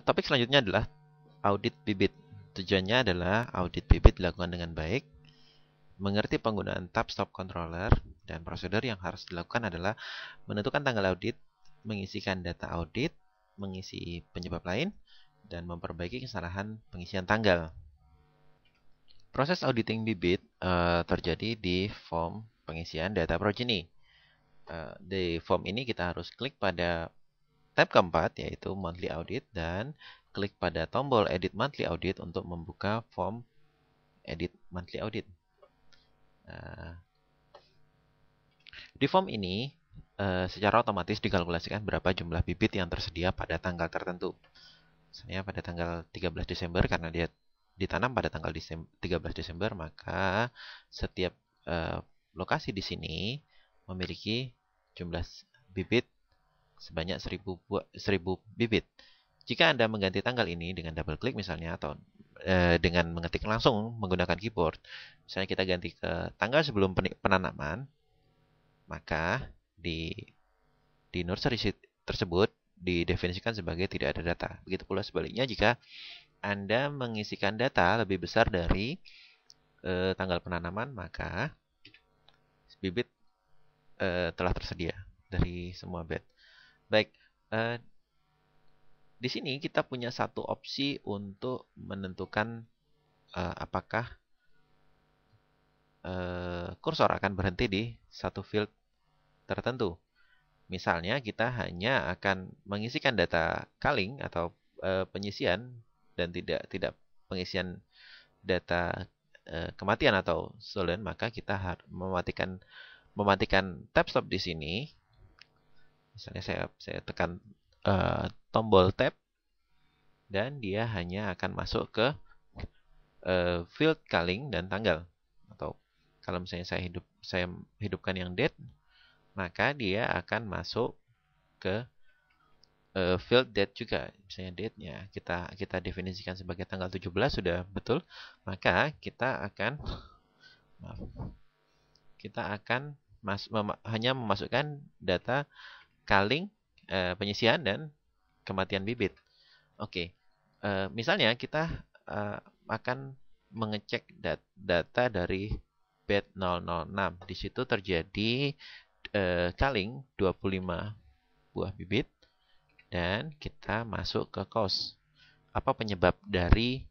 Topik selanjutnya adalah audit bibit. Tujuannya adalah audit bibit dilakukan dengan baik, mengerti penggunaan tab stop controller, dan prosedur yang harus dilakukan adalah menentukan tanggal audit, mengisikan data audit, mengisi penyebab lain, dan memperbaiki kesalahan pengisian tanggal. Proses auditing bibit terjadi di form pengisian data progeny. Di form ini kita harus klik pada tab keempat, yaitu monthly audit, dan klik pada tombol edit monthly audit untuk membuka form edit monthly audit. Di form ini, secara otomatis dikalkulasikan berapa jumlah bibit yang tersedia pada tanggal tertentu. Misalnya pada tanggal 13 Desember, karena dia ditanam pada tanggal 13 Desember, maka setiap lokasi di sini memiliki jumlah bibit sebanyak 1000 bibit. Jika Anda mengganti tanggal ini dengan double klik misalnya, atau dengan mengetik langsung menggunakan keyboard, misalnya kita ganti ke tanggal sebelum penanaman, maka di nursery sheet tersebut didefinisikan sebagai tidak ada data. Begitu pula sebaliknya jika Anda mengisikan data lebih besar dari tanggal penanaman, maka bibit telah tersedia dari semua bed. Baik, di sini kita punya satu opsi untuk menentukan apakah kursor akan berhenti di satu field tertentu. Misalnya kita hanya akan mengisikan data culling atau penyisian dan tidak pengisian data kematian atau stolen, maka kita harus mematikan tab stop di sini. Misalnya saya tekan tombol tab dan dia hanya akan masuk ke field culling dan tanggal. Atau kalau misalnya saya hidupkan yang date, maka dia akan masuk ke field date juga. Misalnya date-nya kita definisikan sebagai tanggal 17 sudah betul, maka kita akan hanya memasukkan data culling, penyisian, dan kematian bibit. Oke, misalnya kita akan mengecek data dari bed 006. Di situ terjadi culling 25 buah bibit, dan kita masuk ke cause. Apa penyebab dari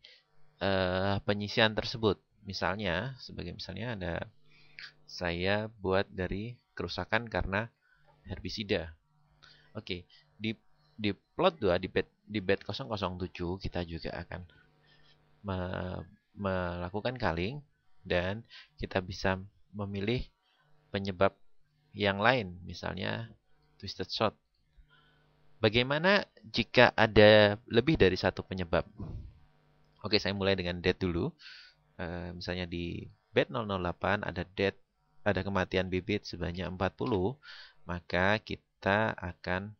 penyisian tersebut? Misalnya, sebagai misalnya saya buat dari kerusakan karena herbisida. Oke, di plot 2 di bed 007 kita juga akan melakukan culling, dan kita bisa memilih penyebab yang lain, misalnya twisted shot. Bagaimana jika ada lebih dari satu penyebab? Oke, saya mulai dengan dead dulu. Misalnya di bed 008 ada kematian bibit sebanyak 40, maka kita akan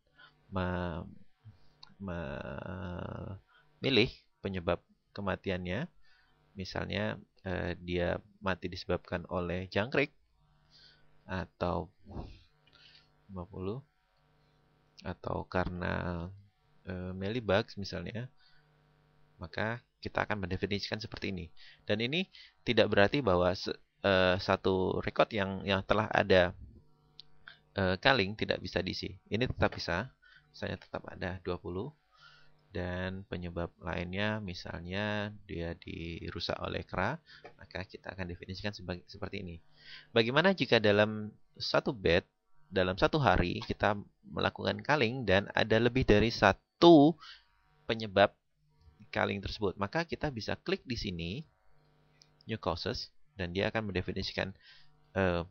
memilih penyebab kematiannya. Misalnya dia mati disebabkan oleh jangkrik atau 50, atau karena mealybugs misalnya, maka kita akan mendefinisikan seperti ini. Dan ini tidak berarti bahwa satu record yang telah ada culling tidak bisa diisi. Ini tetap bisa. Misalnya tetap ada 20, dan penyebab lainnya misalnya dia dirusak oleh kera, maka kita akan definisikan seperti ini. Bagaimana jika dalam satu bed, dalam satu hari kita melakukan culling dan ada lebih dari satu penyebab culling tersebut? Maka kita bisa klik di sini new causes, dan dia akan mendefinisikan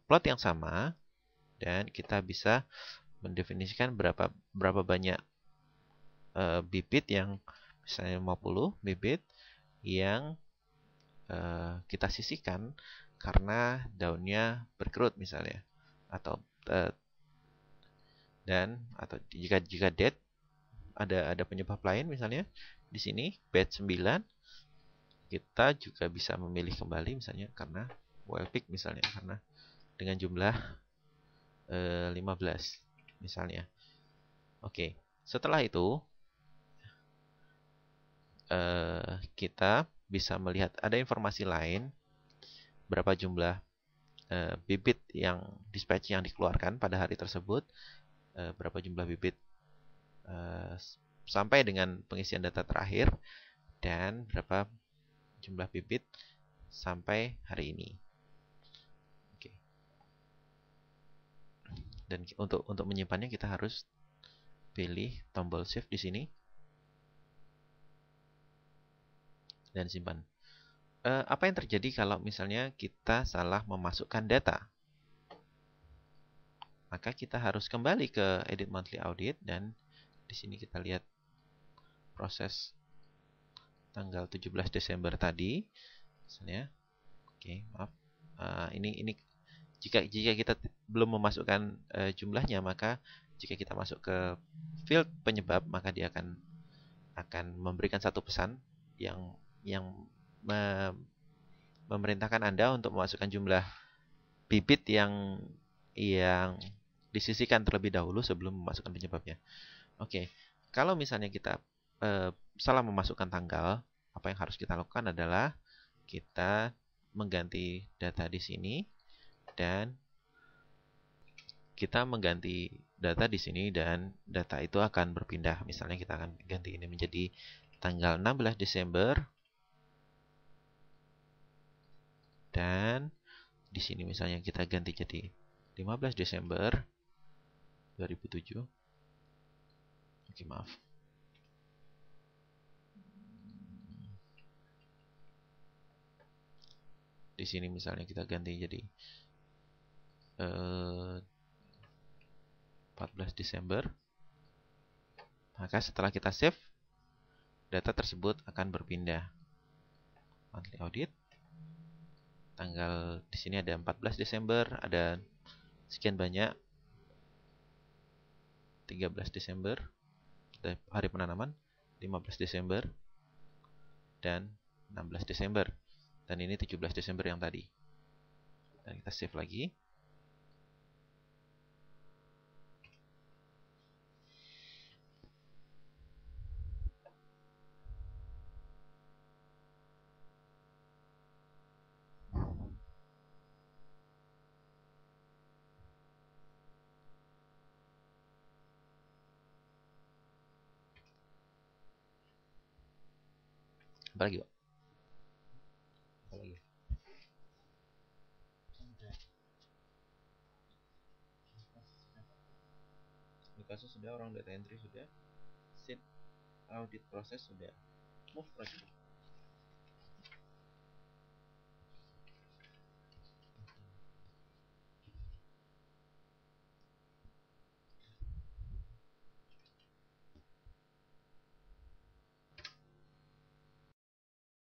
plot yang sama, dan kita bisa mendefinisikan berapa banyak bibit yang misalnya 50 bibit yang kita sisihkan karena daunnya berkerut misalnya, atau jika dead ada penyebab lain, misalnya di sini bed 9 kita juga bisa memilih kembali, misalnya karena wild pig, misalnya karena dengan jumlah 15 misalnya. Oke, setelah itu kita bisa melihat ada informasi lain, berapa jumlah bibit yang dispatch yang dikeluarkan pada hari tersebut, berapa jumlah bibit sampai dengan pengisian data terakhir, dan berapa jumlah bibit sampai hari ini. Oke. Dan untuk menyimpannya kita harus pilih tombol shift di sini dan simpan. Apa yang terjadi kalau misalnya kita salah memasukkan data? Maka kita harus kembali ke Edit Monthly Audit, dan di sini kita lihat proses tanggal 17 Desember tadi, misalnya. Oke, maaf. Ini jika kita belum memasukkan jumlahnya, maka jika kita masuk ke field penyebab, maka dia akan memberikan satu pesan yang memerintahkan Anda untuk memasukkan jumlah bibit yang disisihkan terlebih dahulu sebelum memasukkan penyebabnya. Oke, kalau misalnya kita salah memasukkan tanggal, apa yang harus kita lakukan adalah kita mengganti data di sini, dan kita mengganti data di sini, dan data itu akan berpindah. Misalnya kita akan ganti ini menjadi tanggal 16 Desember, dan di sini misalnya kita ganti jadi 15 Desember 2007. Oke, maaf. Di sini misalnya kita ganti jadi 14 Desember. Maka setelah kita save, data tersebut akan berpindah. Monthly audit. Tanggal di sini ada 14 Desember, ada sekian banyak. 13 Desember, hari penanaman, 15 Desember, dan 16 Desember. Dan ini 17 Desember yang tadi. Dan kita save lagi. Apa lagi, Pak? Apa lagi? Ini kasus sudah, orang data entry sudah, sheet audit proses sudah, move project.